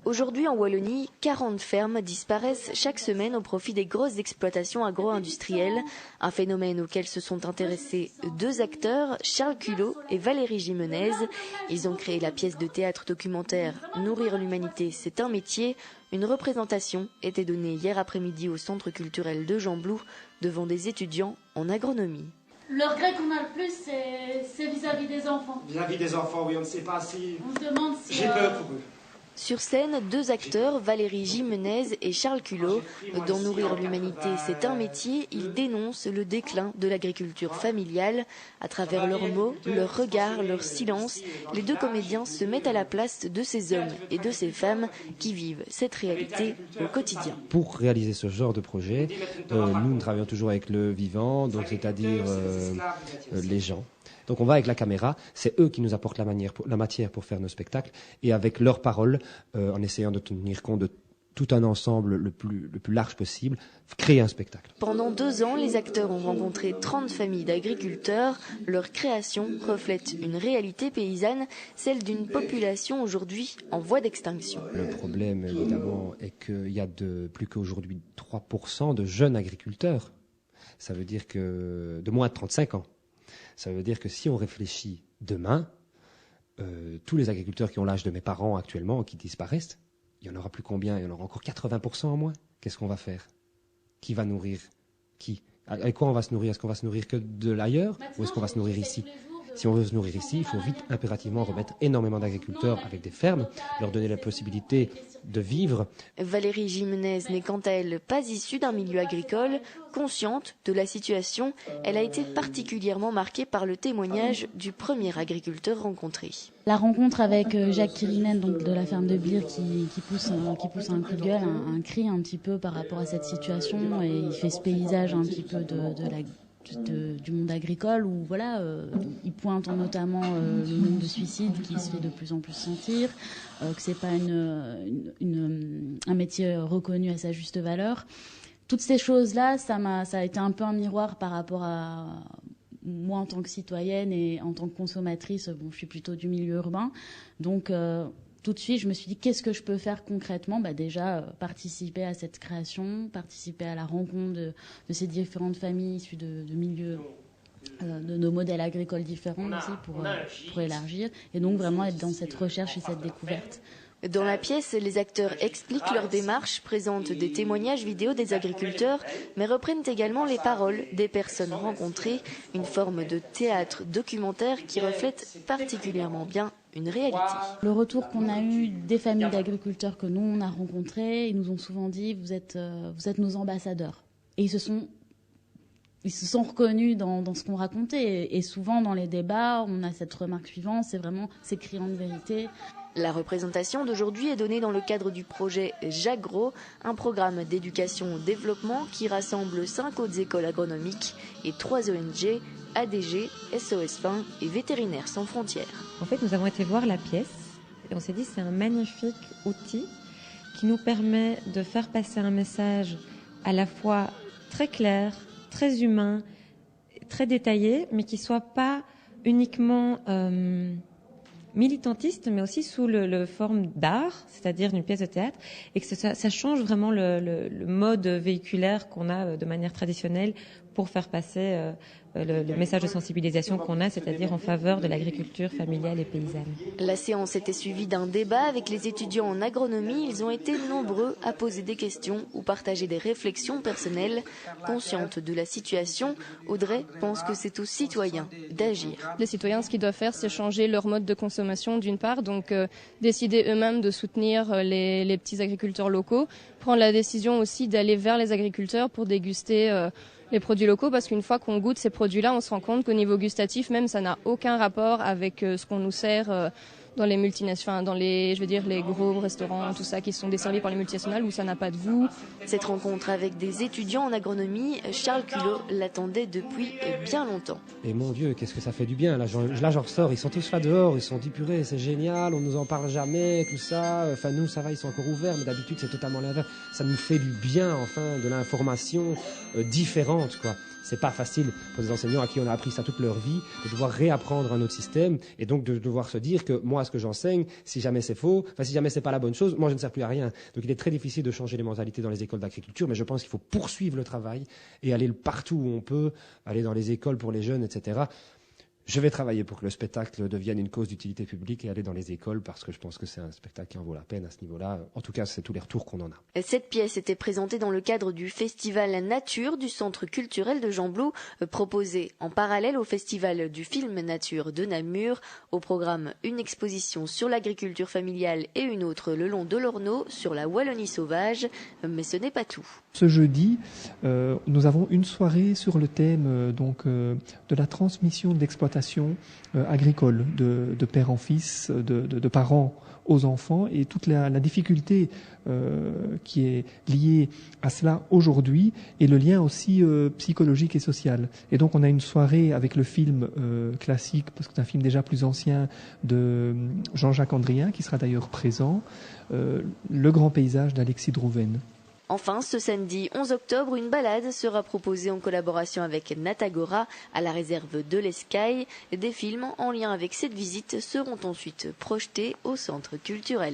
Aujourd'hui en Wallonie, 40 fermes disparaissent chaque semaine au profit des grosses exploitations agro-industrielles, un phénomène auquel se sont intéressés 2 acteurs, Charles Culot et Valérie Gimenez. Ils ont créé la pièce de théâtre documentaire Nourrir l'humanité, c'est un métier. Une représentation était donnée hier après-midi au centre culturel de Gembloux devant des étudiants en agronomie. Le regret qu'on a le plus, c'est vis-à-vis des enfants. Vis-à-vis des enfants, oui, on ne sait pas si... On se demande si... J'ai peur pour eux. Sur scène, 2 acteurs, Valérie Gimenez et Charles Culot. Dans Nourrir l'humanité, c'est un métier, ils dénoncent le déclin de l'agriculture familiale. À travers leurs mots, leurs regards, leur silence, les 2 comédiens se mettent à la place de ces hommes et de ces femmes qui vivent cette réalité au quotidien. Pour réaliser ce genre de projet, nous travaillons toujours avec le vivant, donc c'est-à-dire les gens. Donc on va avec la caméra, c'est eux qui nous apportent la matière pour faire nos spectacles, et avec leurs paroles, en essayant de tenir compte de tout un ensemble le plus large possible, créer un spectacle. Pendant 2 ans, les acteurs ont rencontré 30 familles d'agriculteurs. Leur création reflète une réalité paysanne, celle d'une population aujourd'hui en voie d'extinction. Le problème, évidemment, est qu'il y a plus qu'aujourd'hui 3% de jeunes agriculteurs. Ça veut dire que de moins de 35 ans. Ça veut dire que si on réfléchit demain, tous les agriculteurs qui ont l'âge de mes parents actuellement, qui disparaissent, il n'y en aura plus combien? Il y en aura encore 80% en moins. Qu'est-ce qu'on va faire? Qui va nourrir qui? Avec quoi on va se nourrir? Est-ce qu'on va se nourrir que de l'ailleurs ou est-ce qu'on va se nourrir ici? Si on veut se nourrir ici, il faut vite, impérativement, remettre énormément d'agriculteurs avec des fermes, leur donner la possibilité de vivre. Valérie Gimenez n'est quant à elle pas issue d'un milieu agricole. Consciente de la situation, elle a été particulièrement marquée par le témoignage du premier agriculteur rencontré. La rencontre avec Jacques Kirinen, donc de la ferme de Bire, qui pousse un coup de gueule, un cri un petit peu par rapport à cette situation, et il fait ce paysage un petit peu du monde agricole où voilà, il pointe notamment le nombre de suicides qui se fait de plus en plus sentir, que c'est pas un métier reconnu à sa juste valeur. Toutes ces choses-là, ça a été un peu un miroir par rapport à moi en tant que citoyenne et en tant que consommatrice. Bon, je suis plutôt du milieu urbain, donc tout de suite, je me suis dit, qu'est-ce que je peux faire concrètement? Déjà, participer à cette création, participer à la rencontre de ces différentes familles issues de milieux, de nos modèles agricoles différents aussi, pour élargir. Et donc, vraiment être dans cette recherche et cette découverte. Dans la pièce, les acteurs expliquent leur démarche, présentent des témoignages vidéo des agriculteurs, mais reprennent également les paroles des personnes rencontrées, une forme de théâtre documentaire qui reflète particulièrement bien une réalité. Le retour qu'on a eu des familles d'agriculteurs que nous on a rencontrés, ils nous ont souvent dit vous êtes nos ambassadeurs. Et ils se sont reconnus dans ce qu'on racontait. Et souvent dans les débats, on a cette remarque suivante, c'est criant de vérité. La représentation d'aujourd'hui est donnée dans le cadre du projet Jagro, un programme d'éducation-développement qui rassemble 5 autres écoles agronomiques et 3 ONG, ADG, SOS Fin et Vétérinaires sans frontières. En fait, nous avons été voir la pièce et on s'est dit c'est un magnifique outil qui nous permet de faire passer un message à la fois très clair, très humain, très détaillé, mais qui soit pas uniquement militantiste, mais aussi sous le forme d'art, c'est-à-dire d'une pièce de théâtre, et que ça change vraiment le mode véhiculaire qu'on a de manière traditionnelle pour faire passer le message de sensibilisation qu'on a, c'est-à-dire en faveur de l'agriculture familiale et paysanne. La séance était suivie d'un débat avec les étudiants en agronomie. Ils ont été nombreux à poser des questions ou partager des réflexions personnelles. Consciente de la situation, Audrey pense que c'est aux citoyens d'agir. Les citoyens, ce qu'ils doivent faire, c'est changer leur mode de consommation d'une part, donc décider eux-mêmes de soutenir les petits agriculteurs locaux, prendre la décision aussi d'aller vers les agriculteurs pour déguster les produits locaux, parce qu'une fois qu'on goûte ces produits-là, on se rend compte qu'au niveau gustatif, même, ça n'a aucun rapport avec ce qu'on nous sert dans les multinationales, dans les gros restaurants, tout ça, qui sont desservis par les multinationales, où ça n'a pas de goût. Cette rencontre avec des étudiants en agronomie, Charles Culot l'attendait depuis bien longtemps. Et mon Dieu, qu'est-ce que ça fait du bien. Là, j'en ressors, ils sont tous là dehors, ils sont dit purée, c'est génial, on nous en parle jamais, tout ça. Enfin, nous, ça va, ils sont encore ouverts, mais d'habitude, c'est totalement l'inverse. Ça nous fait du bien, enfin, de l'information différente, quoi. C'est pas facile pour des enseignants à qui on a appris ça toute leur vie de devoir réapprendre un autre système et donc de devoir se dire que moi, ce que j'enseigne, si jamais c'est faux, si jamais c'est pas la bonne chose, moi je ne sers plus à rien. Donc il est très difficile de changer les mentalités dans les écoles d'agriculture, mais je pense qu'il faut poursuivre le travail et aller partout où on peut, aller dans les écoles pour les jeunes, etc. Je vais travailler pour que le spectacle devienne une cause d'utilité publique et aller dans les écoles parce que je pense que c'est un spectacle qui en vaut la peine à ce niveau-là. En tout cas, c'est tous les retours qu'on en a. Cette pièce était présentée dans le cadre du festival Nature du Centre culturel de Gembloux, proposé en parallèle au festival du film Nature de Namur. Au programme, une exposition sur l'agriculture familiale et une autre le long de l'Ornaud sur la Wallonie sauvage. Mais ce n'est pas tout. Ce jeudi, nous avons une soirée sur le thème de la transmission d'exploitation agricole de père en fils, de parents aux enfants et toute la difficulté qui est liée à cela aujourd'hui et le lien aussi psychologique et social. Et donc on a une soirée avec le film classique, parce que c'est un film déjà plus ancien, de Jean-Jacques Andrien qui sera d'ailleurs présent, Le Grand Paysage d'Alexis Drouven. Enfin, ce samedi 11 octobre, une balade sera proposée en collaboration avec Natagora à la réserve de l'Escaille. Des films en lien avec cette visite seront ensuite projetés au centre culturel.